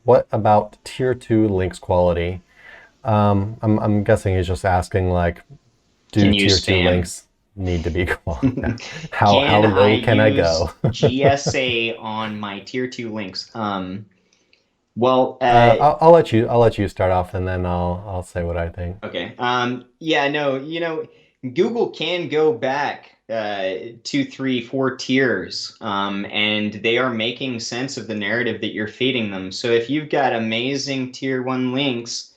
What about tier 2 links quality? I'm guessing he's just asking like, do Can tier use 2 spam. links need to be quality? How Can I low can I use go? GSA on my tier two links? Well, I'll let you start off and then I'll say what I think. okay. Yeah, no, Google can go back two, three, four tiers, and they are making sense of the narrative that you're feeding them. So if you've got amazing tier one links,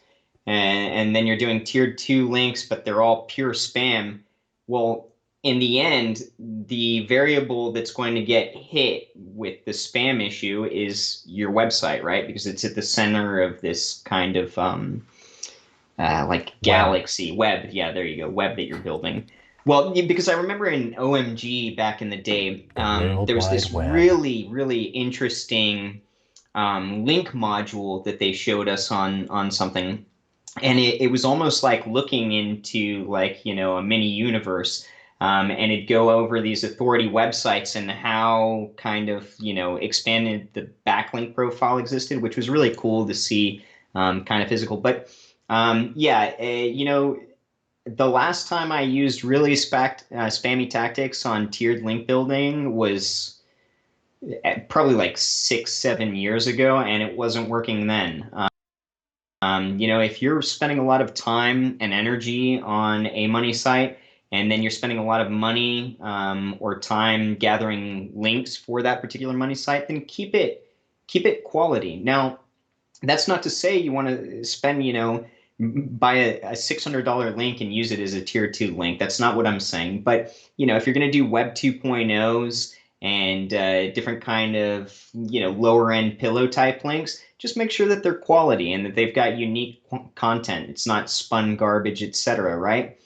and then you're doing tier two links, but they're all pure spam, well, in the end, the variable that's going to get hit with the spam issue is your website, right? Because it's at the center of this kind of like Web. galaxy web. Yeah, there you go, web that you're building. Well, because I remember in OMG back in the day, The World there was Wide this Web. really interesting link module that they showed us on something, and it was almost like looking into like a mini universe. And it'd go over these authority websites and how kind of expanded the backlink profile existed, which was really cool to see, kind of physical. But yeah, the last time I used really spammy tactics on tiered link building was probably like 6, 7 years ago, and it wasn't working then. If you're spending a lot of time and energy on a money site, and then you're spending a lot of money or time gathering links for that particular money site, then keep it quality. Now, that's not to say you want to spend, buy a $600 link and use it as a tier two link. That's not what I'm saying. But, if you're going to do Web 2.0s and different kind of, lower end pillow type links, just make sure that they're quality and that they've got unique content. It's not spun garbage, etc. Right?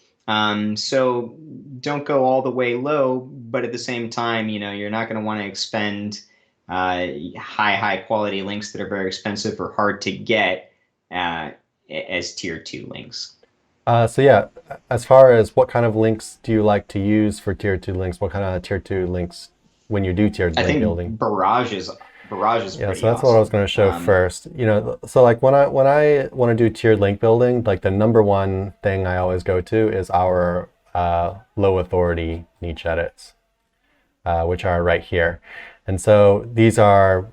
So don't go all the way low, but at the same time, you're not going to want to expend high quality links that are very expensive or hard to get uh, as tier two links. So yeah, as far as what kind of links do you like to use for tier 2 links? What kind of tier 2 links when you do tiered I link think building? Barrage is Yeah, so pretty that's what I was awesome. going to show first. So like when I want to do tiered link building, like the number one thing I always go to is our low authority niche edits, which are right here. And so these are,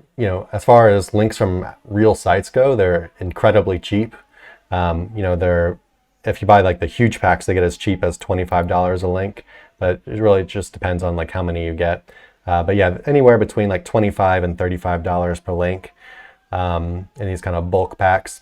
as far as links from real sites go, they're incredibly cheap. They're if you buy like the huge packs, they get as cheap as $25 a link, but it really just depends on like how many you get. But yeah, anywhere between like $25 and $35 per link in these kind of bulk packs.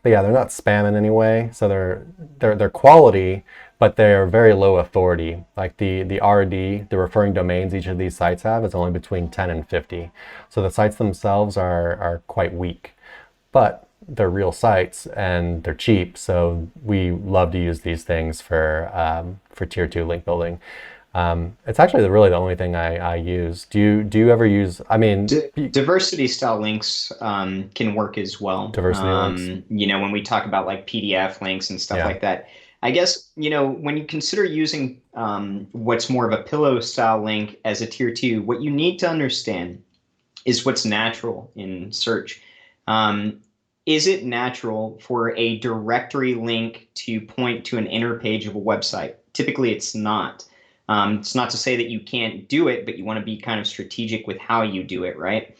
But yeah, they're not spam in any way, so they're quality, but they're very low authority. Like the RD, the referring domains each of these sites have is only between 10 and 50. So the sites themselves are quite weak, but they're real sites and they're cheap. So we love to use these things for tier 2 link building. It's actually really the only thing I use. Do you ever use? I mean, Diversity style links can work as well. diversity links. When we talk about like PDF links and stuff Yeah. like that, I guess, when you consider using what's more of a pillow style link as a tier two, what you need to understand is what's natural in search. Um, is it natural for a directory link to point to an inner page of a website? Typically, it's not. It's not to say that you can't do it, but you want to be kind of strategic with how you do it, right?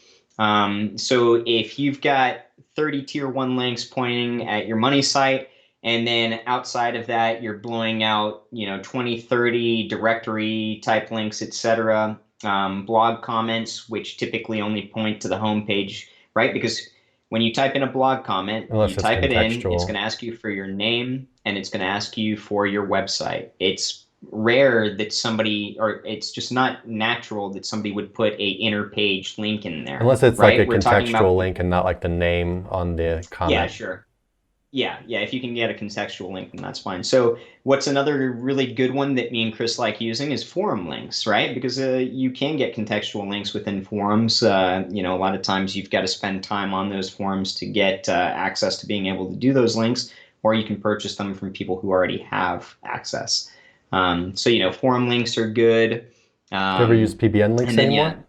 So if you've got 30 tier one links pointing at your money site, and then outside of that, you're blowing out, 20, 30 directory type links, etc. Blog comments, which typically only point to the home page, right? Because when you type in a blog comment, you Unless it's type it in, it's contextual. going to ask you for your name and it's going to ask you for your website. It's rare that somebody, or it's just not natural that somebody would put a inner page link in there, Unless it's like a right? We're talking contextual about, link and not like the name on the yeah, comment. sure. Yeah. If you can get a contextual link, then that's fine. So, what's another really good one that me and Chris like using is forum links, right? Because you can get contextual links within forums. A lot of times you've got to spend time on those forums to get access to being able to do those links, or you can purchase them from people who already have access. So, forum links are good. Do you ever use Um, PBN links and then, yeah, anymore?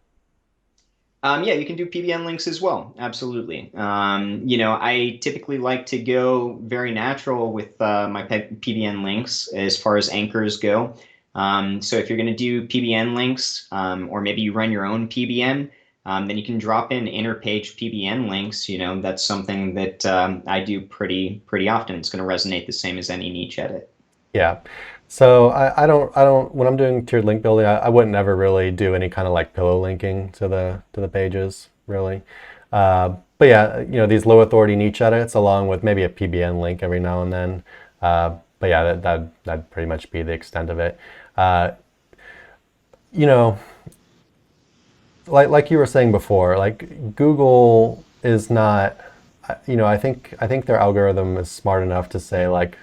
Yeah, you can do PBN links as well. Absolutely. I typically like to go very natural with my PBN links as far as anchors go. So if you're going to do PBN links, or maybe you run your own PBN, then you can drop in interpage PBN links. That's something that I do pretty often. It's going to resonate the same as any niche edit. Yeah. So I don't when I'm doing tiered link building, I wouldn't ever really do any kind of like pillow linking to the pages really. But yeah, these low authority niche edits along with maybe a PBN link every now and then. But yeah, that'd pretty much be the extent of it. Uh, you know, like you were saying before, like Google is not, I think their algorithm is smart enough to say like,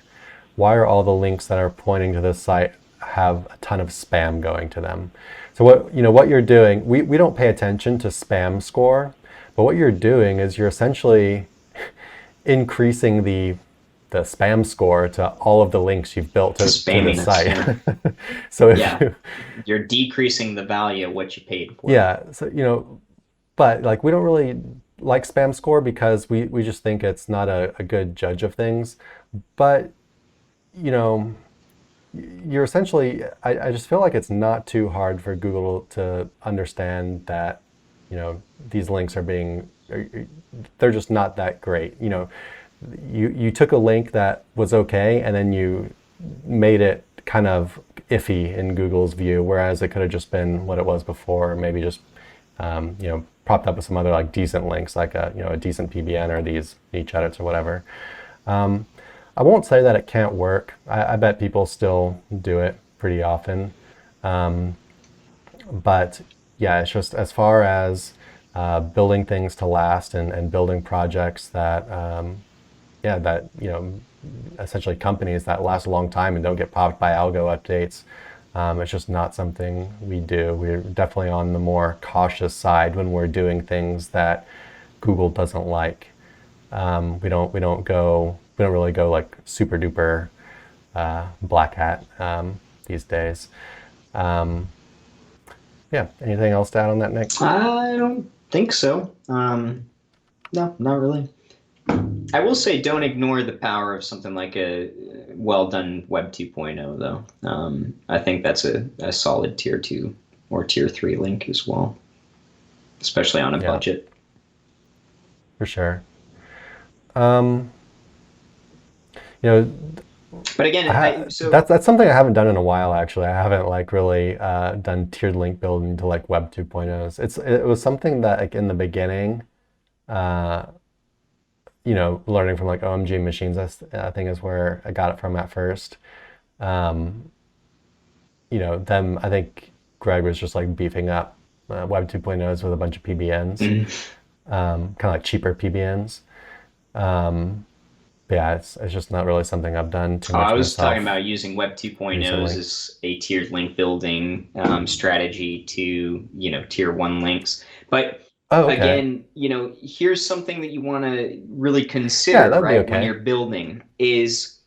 why are all the links that are pointing to this site have a ton of spam going to them? So what you're doing, we don't pay attention to spam score, but what you're doing is you're essentially increasing the spam score to all of the links you've built To to the spaminess, site. yeah. So if Yeah. you, You're decreasing the value of what you paid for it. yeah, so but like we don't really like spam score because we just think it's not a good judge of things. But you know, you're essentially, I just feel like it's not too hard for Google to understand that, these links they're just not that great. You took a link that was okay and then you made it kind of iffy in Google's view, whereas it could have just been what it was before, or maybe just, propped up with some other like decent links, like a decent PBN or these niche edits or whatever. Um, I won't say that it can't work. I bet people still do it pretty often. Um, but yeah, it's just as far as building things to last and building projects that, yeah, that, essentially companies that last a long time and don't get popped by algo updates. It's just not something we do. We're definitely on the more cautious side when we're doing things that Google doesn't like. We don't really go like super duper black hat these days. Um, yeah. Anything else to add on that, Nick? I don't think so. No, not really. I will say don't ignore the power of something like a well done Web 2.0, though. I think that's a solid tier 2 or tier 3 link as well, especially on a Yeah, budget. for sure. Um, you know, But again, that's something I haven't done in a while. Actually, I haven't like really done tiered link building to like Web 2.0s. It was something that like in the beginning. Uh, learning from like OMG machines, I think is where I got it from at first. Um, then I think Greg was just like beefing up Web 2.0s with a bunch of PBNs, mm, kind of like cheaper PBNs. But yeah, it's just not really something I've done too I much was talking myself about using Web 2.0s recently. as a tiered link building strategy to, tier 1 links. But Oh, okay. again, here's something that you want to really Yeah, consider, that'd be right, when okay. you're building is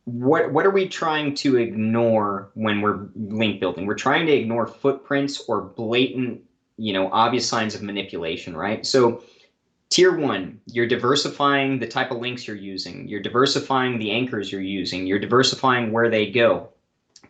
what are we trying to ignore when we're link building? We're trying to ignore footprints or blatant, obvious signs of manipulation, right? So tier 1, you're diversifying the type of links you're using. You're diversifying the anchors you're using. You're diversifying where they go.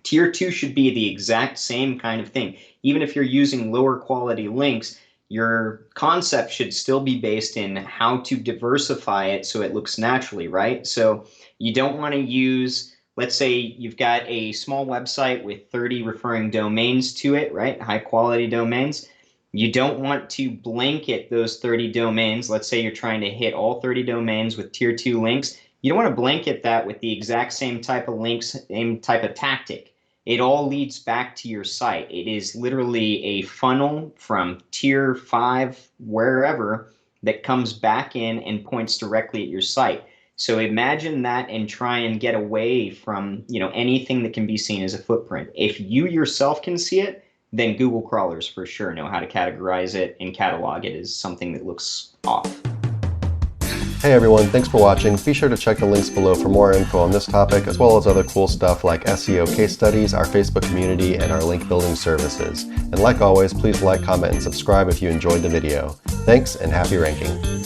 Tier 2 should be the exact same kind of thing. Even if you're using lower quality links, your concept should still be based in how to diversify it so it looks naturally, right? So you don't want to use, let's say you've got a small website with 30 referring domains to it, right? High quality domains. You don't want to blanket those 30 domains. Let's say you're trying to hit all 30 domains with tier 2 links. You don't want to blanket that with the exact same type of links, same type of tactic. It all leads back to your site. It is literally a funnel from tier 5, wherever, that comes back in and points directly at your site. So imagine that and try and get away from, anything that can be seen as a footprint. If you yourself can see it, then Google crawlers for sure know how to categorize it and catalog it as something that looks off. Hey everyone, thanks for watching. Be sure to check the links below for more info on this topic, as well as other cool stuff like SEO case studies, our Facebook community, and our link building services. And like always, please like, comment, and subscribe if you enjoyed the video. Thanks, and happy ranking.